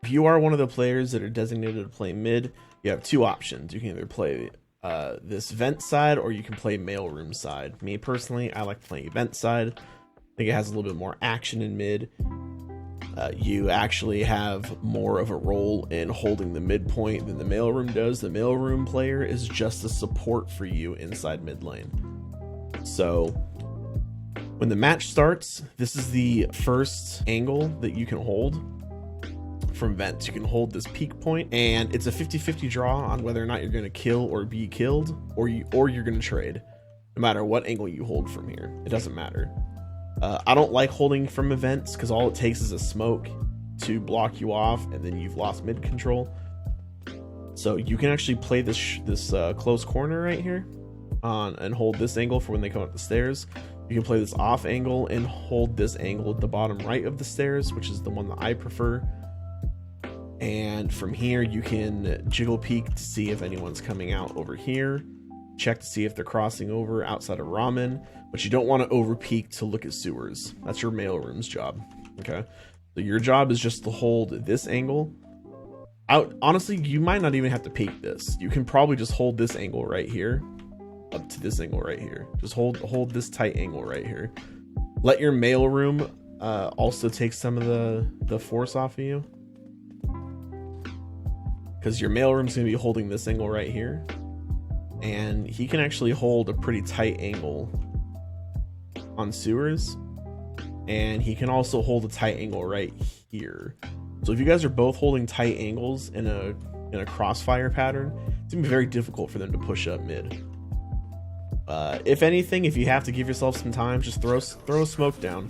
If you are one of the players that are designated to play mid, you have two options. You can either play this vent side, or you can play mailroom side. Me personally, I like playing vent side. I think it has a little bit more action in mid. You actually have more of a role in holding the midpoint than the mailroom does. The mailroom player is just a support for you inside mid lane. So when the match starts, this is the first angle that you can hold from vents. You can hold this peak point, and it's a 50-50 draw on whether or not you're going to kill or be killed, or you're going to trade. No matter what angle you hold from here, it doesn't matter. I don't like holding from events because all it takes is a smoke to block you off, and then you've lost mid control. So you can actually play this close corner right here and hold this angle for when they come up the stairs. You can play this off angle and hold this angle at the bottom right of the stairs, which is the one that I prefer. And from here, you can jiggle peek to see if anyone's coming out over here. Check to see if they're crossing over outside of ramen, but you don't want to over peek to look at sewers. That's your mailroom's job. Okay, so your job is just to hold this angle out. Honestly, you might not even have to peek this. You can probably just hold this angle right here up to this angle right here. Just hold this tight angle right here. Let your mailroom also take some of the force off of you, because your mailroom's going to be holding this angle right here. And he can actually hold a pretty tight angle on sewers, and he can also hold a tight angle right here. So if you guys are both holding tight angles in a crossfire pattern, it's gonna be very difficult for them to push up mid. If anything, if you have to give yourself some time, just throw a smoke down.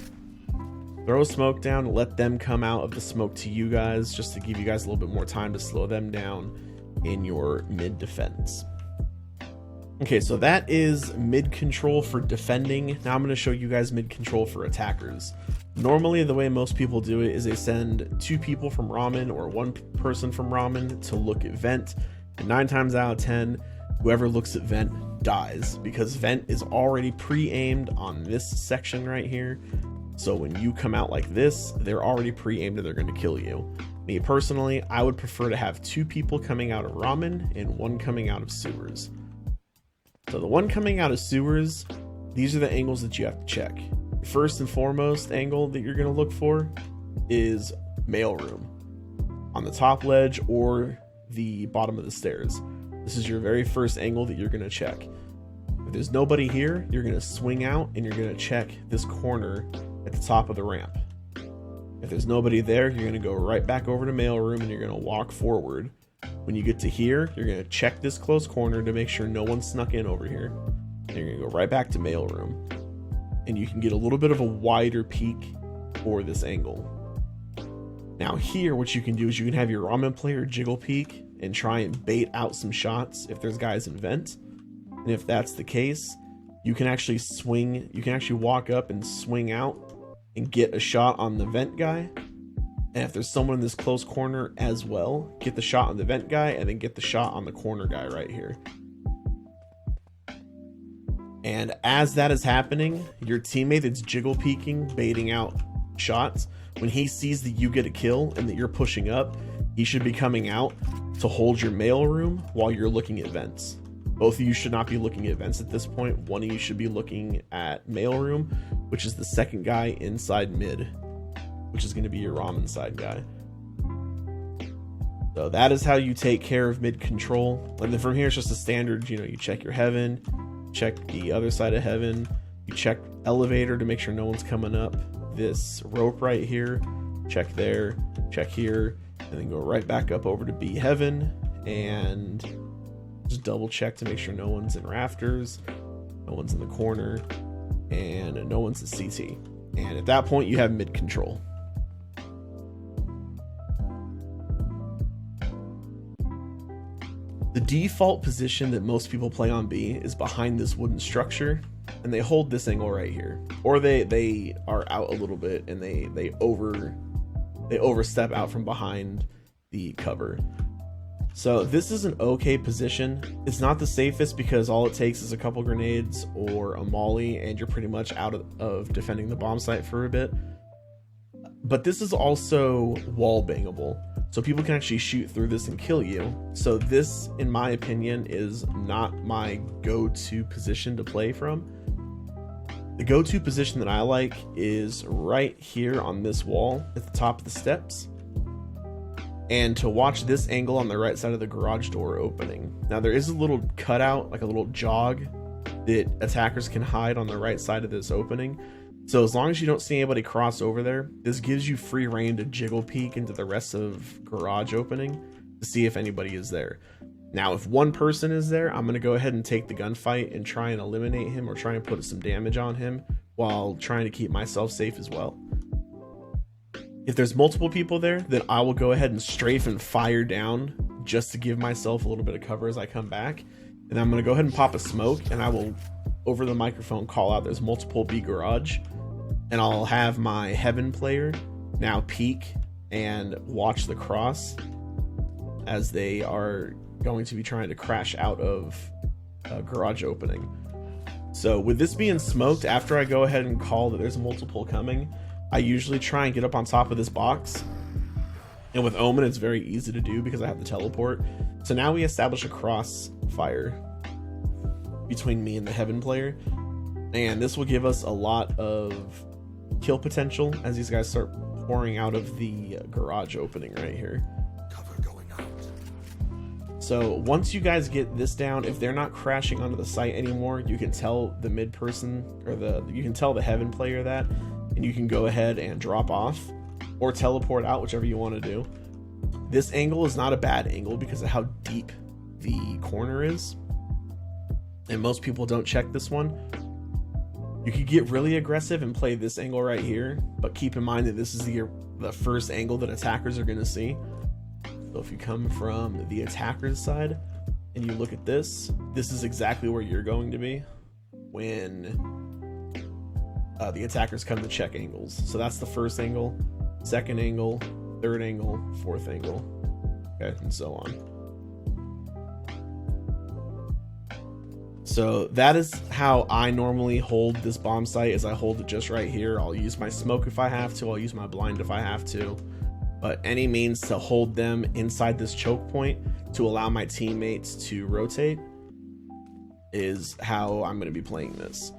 Throw a smoke down, let them come out of the smoke to you guys, just to give you guys a little bit more time to slow them down in your mid defense. Okay, so that is mid control for defending. Now I'm going to show you guys mid control for attackers. Normally, the way most people do it is they send two people from ramen or one person from ramen to look at vent. And 9 times out of 10, whoever looks at vent dies, because vent is already pre-aimed on this section right here. So when you come out like this, they're already pre-aimed and they're going to kill you. Me personally, I would prefer to have 2 people coming out of ramen and 1 coming out of sewers. So the one coming out of sewers, these are the angles that you have to check. First and foremost angle that you're going to look for is mailroom on the top ledge or the bottom of the stairs. This is your very first angle that you're going to check. If there's nobody here, you're going to swing out and you're going to check this corner at the top of the ramp. If there's nobody there, you're going to go right back over to mailroom and you're going to walk forward. When you get to here, you're going to check this close corner to make sure no one snuck in over here. And you're going to go right back to mailroom. And you can get a little bit of a wider peek for this angle. Now here, what you can do is you can have your ramen player jiggle peek and try and bait out some shots if there's guys in vent. And if that's the case, you can actually swing, you can actually walk up and swing out and get a shot on the vent guy. And if there's someone in this close corner as well, get the shot on the vent guy and then get the shot on the corner guy right here. And as that is happening, your teammate that's jiggle peeking, baiting out shots, when he sees that you get a kill and that you're pushing up, he should be coming out to hold your mailroom while you're looking at vents. Both of you should not be looking at vents at this point. One of you should be looking at mailroom, which is the second guy inside mid, which is going to be your ramen side guy. So that is how you take care of mid control. And then from here, it's just a standard, you check your heaven, check the other side of heaven, you check elevator to make sure no one's coming up this rope right here, check there, check here, and then go right back up over to B heaven and just double check to make sure no one's in rafters, no one's in the corner, and no one's in CT. And at that point, you have mid control. The default position that most people play on B is behind this wooden structure, and they hold this angle right here, or they are out a little bit and they overstep out from behind the cover. So this is an okay position. It's not the safest because all it takes is a couple grenades or a molly and you're pretty much out of defending the bomb site for a bit. But this is also wall bangable. so people can actually shoot through this and kill you. So this, in my opinion, is not my go-to position to play from. The go-to position that I like is right here on this wall at the top of the steps, and to watch this angle on the right side of the garage door opening. Now there is a little cutout, like a little jog, that attackers can hide on the right side of this opening. So as long as you don't see anybody cross over there, this gives you free reign to jiggle peek into the rest of garage opening to see if anybody is there. Now, if one person is there, I'm going to go ahead and take the gunfight and try and eliminate him or try and put some damage on him while trying to keep myself safe as well. If there's multiple people there, then I will go ahead and strafe and fire down just to give myself a little bit of cover as I come back. And I'm going to go ahead and pop a smoke, and I will, over the microphone, call out there's multiple B garage. And I'll have my Heaven player now peek and watch the cross as they are going to be trying to crash out of a garage opening. So with this being smoked, after I go ahead and call that there's multiple coming, I usually try and get up on top of this box. And with Omen, it's very easy to do because I have the teleport. So now we establish a crossfire between me and the Heaven player. And this will give us a lot of kill potential as these guys start pouring out of the garage opening right here. Cover going out. So once you guys get this down, if they're not crashing onto the site anymore, you can tell the mid person, or you can tell the Heaven player that, and you can go ahead and drop off or teleport out, whichever you want to do. This angle is not a bad angle because of how deep the corner is, and most people don't check this one. You could get really aggressive and play this angle right here, but keep in mind that this is the first angle that attackers are going to see. So if you come from the attacker's side and you look at this, this is exactly where you're going to be when the attackers come to check angles. So that's the first angle, second angle, third angle, fourth angle, okay, and so on. So that is how I normally hold this bomb site, is I hold it just right here. I'll use my smoke if I have to, I'll use my blind if I have to, but any means to hold them inside this choke point to allow my teammates to rotate is how I'm going to be playing this.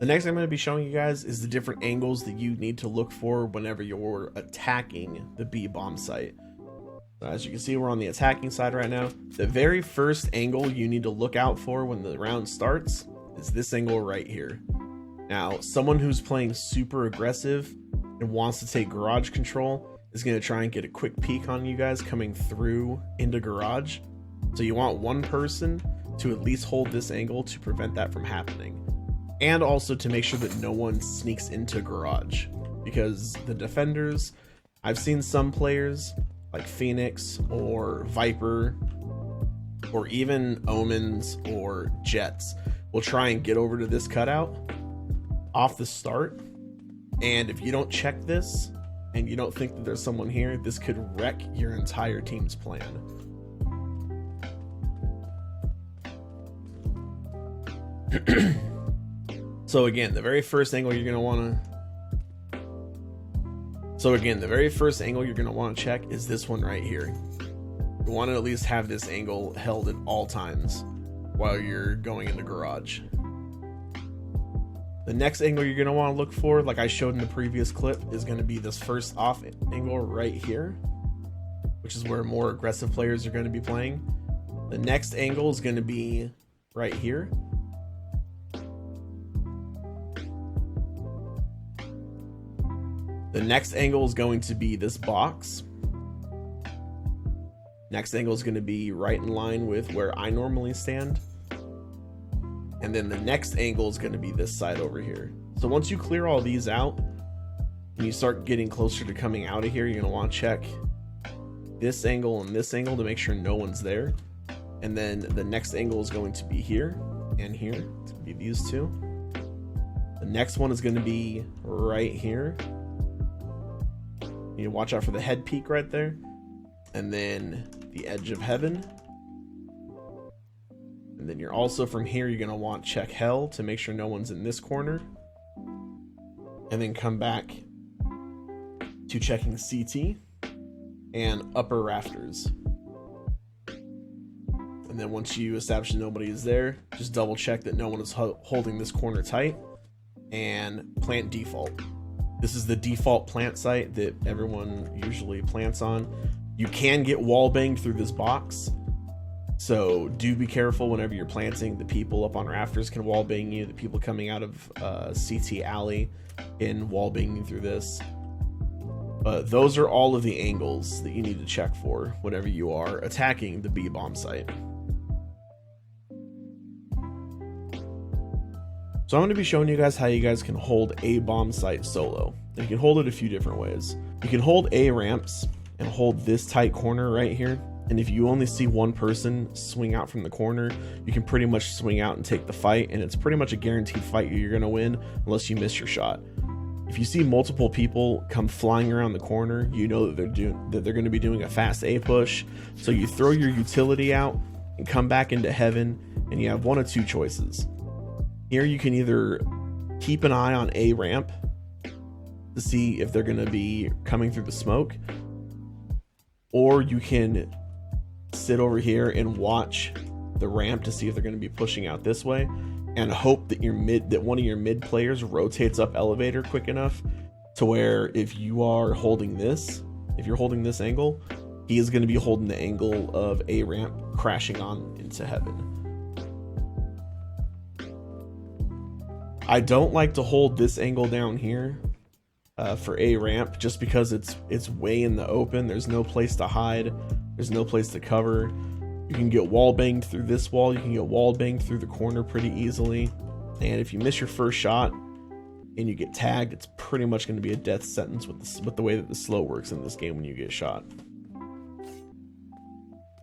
The next thing I'm going to be showing you guys is the different angles that you need to look for whenever you're attacking the B bomb site. As you can see, we're on the attacking side right now. The very first angle you need to look out for when the round starts is this angle right here. Now, someone who's playing super aggressive and wants to take garage control is going to try and get a quick peek on you guys coming through into garage. So you want one person to at least hold this angle to prevent that from happening. And also to make sure that no one sneaks into garage, because the defenders, I've seen some players like Phoenix or Viper or even Omens or Jets will try and get over to this cutout off the start, and if you don't check this and you don't think that there's someone here, this could wreck your entire team's plan. So again, the very first angle you're going to want to check is this one right here. You want to at least have this angle held at all times while you're going into garage. The next angle you're going to want to look for, like I showed in the previous clip, is going to be this first off angle right here, which is where more aggressive players are going to be playing. The next angle is going to be right here. The next angle is going to be this box. Next angle is going to be right in line with where I normally stand. And then the next angle is going to be this side over here. So once you clear all these out and you start getting closer to coming out of here, you're going to want to check this angle and this angle to make sure no one's there. And then the next angle is going to be here and here. It's going to be these two. The next one is going to be right here. You need to watch out for the head peak right there. And then the edge of heaven. And then you're also from here, you're going to want check hell to make sure no one's in this corner. And then come back to checking CT. and upper rafters. And then once you establish that nobody is there, just double check that no one is holding this corner tight, and plant default. This is the default plant site that everyone usually plants on. You can get wall banged through this box, so do be careful whenever you're planting. The people up on rafters can wall bang you. The people coming out of CT alley can wall bang you through this. But those are all of the angles that you need to check for whenever you are attacking the B bomb site. So I'm going to be showing you guys how you guys can hold a bomb site solo. And you can hold it a few different ways. You can hold A ramps and hold this tight corner right here. And if you only see one person swing out from the corner, you can pretty much swing out and take the fight, and it's pretty much a guaranteed fight you're going to win unless you miss your shot. If you see multiple people come flying around the corner, you know that they're going to be doing a fast A push. So you throw your utility out and come back into heaven, and you have one of two choices. Here you can either keep an eye on A ramp to see if they're going to be coming through the smoke, or you can sit over here and watch the ramp to see if they're going to be pushing out this way, and hope that one of your mid players rotates up elevator quick enough to where if you're holding this angle, he is going to be holding the angle of A ramp crashing on into heaven. I don't like to hold this angle down here for A ramp, just because it's way in the open. There's no place to hide. There's no place to cover. You can get wall banged through this wall. You can get wall banged through the corner pretty easily. And if you miss your first shot and you get tagged, it's pretty much going to be a death sentence with the way that the slow works in this game when you get shot.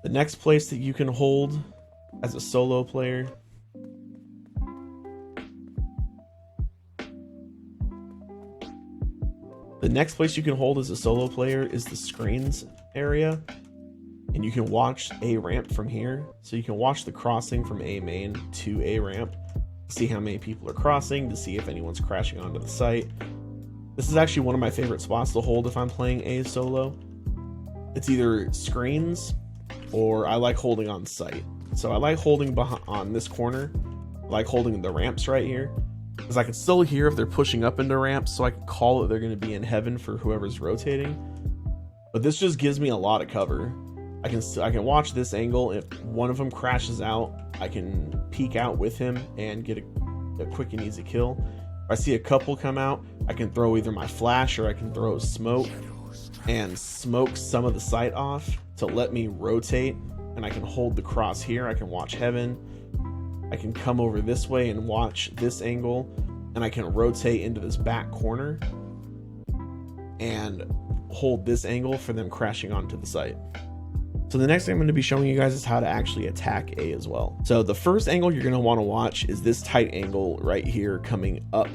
The next place that you can hold as a solo player is the screens area, and you can watch A ramp from here. So you can watch the crossing from A main to A ramp, see how many people are crossing, to see if anyone's crashing onto the site. This is actually one of my favorite spots to hold if I'm playing A solo. It's either screens or I like holding on site. So I like holding on this corner. I like holding the ramps right here, because I can still hear if they're pushing up into ramps, so I can call that they're going to be in heaven for whoever's rotating. But this just gives me a lot of cover. I can watch this angle. If one of them crashes out, I can peek out with him and get a quick and easy kill. If I see a couple come out, I can throw either my flash or I can throw smoke and smoke some of the site off to let me rotate, and I can hold the cross here. I can watch heaven. I can come over this way and watch this angle, and I can rotate into this back corner and hold this angle for them crashing onto the site. So the next thing I'm going to be showing you guys is how to actually attack A as well. So the first angle you're going to want to watch is this tight angle right here coming up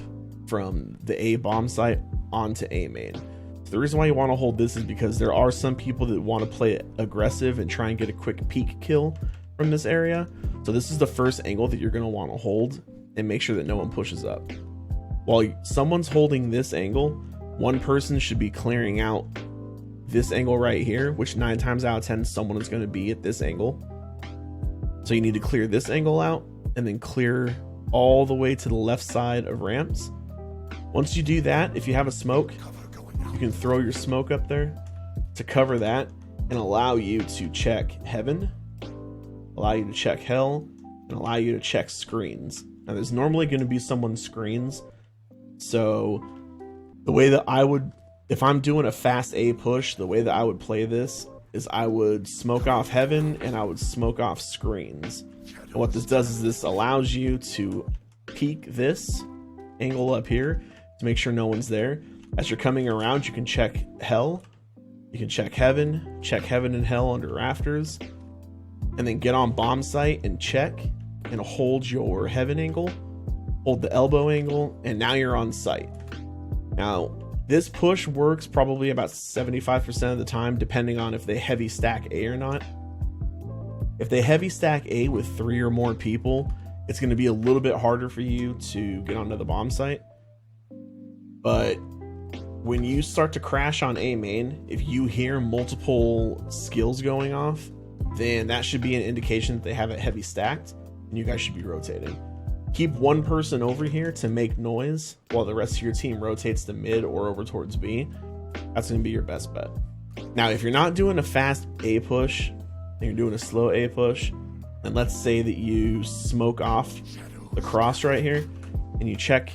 from the A bomb site onto A main. So the reason why you want to hold this is because there are some people that want to play aggressive and try and get a quick peek kill from this area. So this is the first angle that you're going to want to hold, and make sure that no one pushes up. While someone's holding this angle, one person should be clearing out this angle right here, which 9 times out of 10 someone is going to be at this angle. So you need to clear this angle out and then clear all the way to the left side of ramps. Once you do that, if you have a smoke, you can throw your smoke up there to cover that and allow you to check heaven, allow you to check hell, and allow you to check screens. Now there's normally going to be someone screens, so the way that I would, if I'm doing a fast A push, the way that I would play this is I would smoke off heaven and I would smoke off screens. And what this does is this allows you to peek this angle up here to make sure no one's there. As you're coming around, you can check hell, you can check heaven and hell under rafters, and then get on bomb site and check and hold your heaven angle, hold the elbow angle, and now you're on site. Now this push works probably about 75% of the time, depending on if they heavy stack A or not. If they heavy stack A with 3 or more people, it's going to be a little bit harder for you to get onto the bomb site. But When you start to crash on A main, if you hear multiple skills going off, then that should be an indication that they have it heavy stacked, and you guys should be rotating. Keep one person over here to make noise while the rest of your team rotates to mid or over towards B. That's going to be your best bet. Now, if you're not doing a fast A push, and you're doing a slow A push, and let's say that you smoke off the cross right here, and you check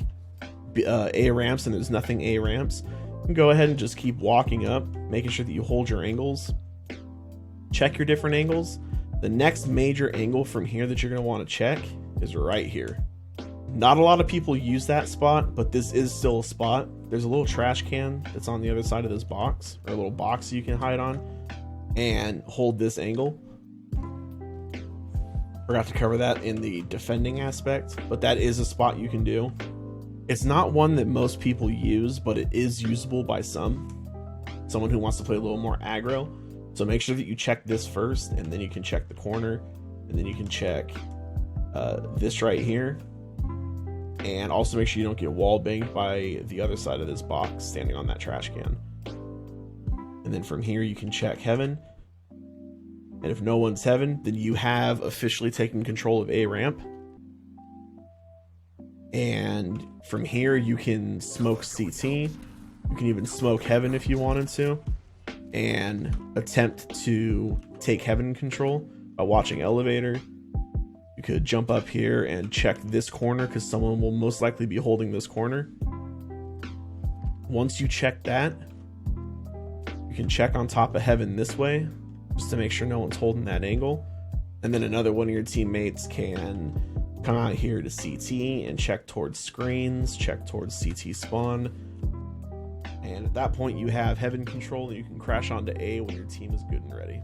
A ramps and there's nothing A ramps, you can go ahead and just keep walking up, making sure that you hold your angles. Check your different angles. The next major angle from here that you're going to want to check is right here. Not a lot of people use that spot, but this is still a spot. There's a little trash can that's on the other side of this box, or a little box you can hide on, and hold this angle. Forgot to cover that in the defending aspect, but that is a spot you can do. It's not one that most people use, but it is usable by someone who wants to play a little more aggro. So make sure that you check this first, and then you can check the corner, and then you can check this right here. And also make sure you don't get wall banged by the other side of this box standing on that trash can. And then from here you can check heaven. And if no one's heaven, then you have officially taken control of A ramp. And from here you can smoke CT. You can even smoke heaven if you wanted to, and attempt to take heaven control by watching elevator. You could jump up here and check this corner because someone will most likely be holding this corner. Once you check that, you can check on top of heaven this way just to make sure no one's holding that angle. And then another one of your teammates can come out here to CT and check towards screens, check towards CT spawn. And at that point you have heaven control and you can crash onto A when your team is good and ready.